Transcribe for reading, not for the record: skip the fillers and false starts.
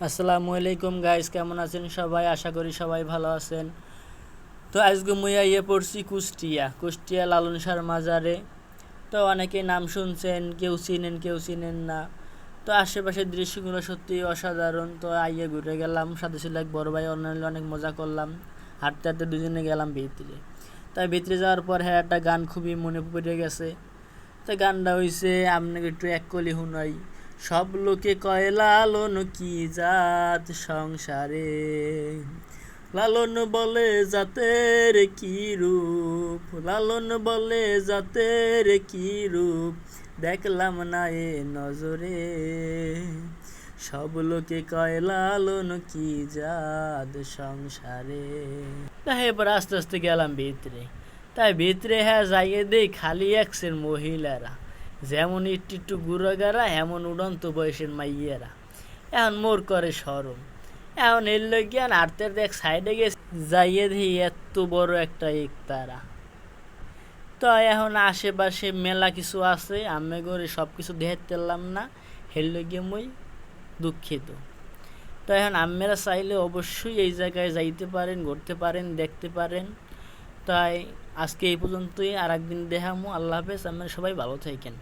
আসসালামু আলাইকুম গাইস, কেমন আছেন সবাই? আশা করি সবাই ভালো আছেন। তো আজকে মুইয়া পড়ছি কুষ্টিয়া লালন শাহর মাজারে। তো অনেকেই নাম শুনছেন, কেউ চিনেন কেউ চিনেন না। তো আশেপাশের দৃশ্যগুলো সত্যি অসাধারণ। তো ঘুরে গেলাম, সাথে ছিল এক বড় ভাই, অনেক মজা করলাম। হাঁটতে হাঁটতে দুজনে গেলাম ভিতরে। তাই ভিতরে যাওয়ার পর একটা গান খুবই মনে পড়ে গেছে। তো গানটা হইছে, আপনাকে একটু এক কলি শুনাই। সব লোকে কয় লালন কি জাত সংসারে, লালন বলে জাতের কি রূপ, লালন বলে জাতের কি রূপ, দেখলাম না এ নজরে। সব লোকে কয় লালন কি জাত সংসারে। তাই এবার আস্তে আস্তে গেলাম ভিতরে। তাই ভিতরে যাইয়ে দেই খালি একসের মহিলারা, যেমন একটু একটু গুড়াগারা এমন উড়ন্ত বয়সের মাইয়েরা। এখন মোর করে সরম। এখন এর লইয়ান আরতে দেখ সাইডে গেছে, যাইয়ে দিই এত বড় একটা একতারা। তো এখন আশেপাশে মেলা কিছু আছে, আমি করে সব কিছু দেখতে পারলাম না, হের লইগে মই দুঃখিত। তো এখন আম্মেরা চাইলে অবশ্যই এই জায়গায় যাইতে পারেন, ঘুরতে পারেন, দেখতে পারেন। তাই আজকে এই পর্যন্তই, আর একদিন দেখামো। আল্লাহ হাফেজ, আপনারা সবাই ভালো থাকেন।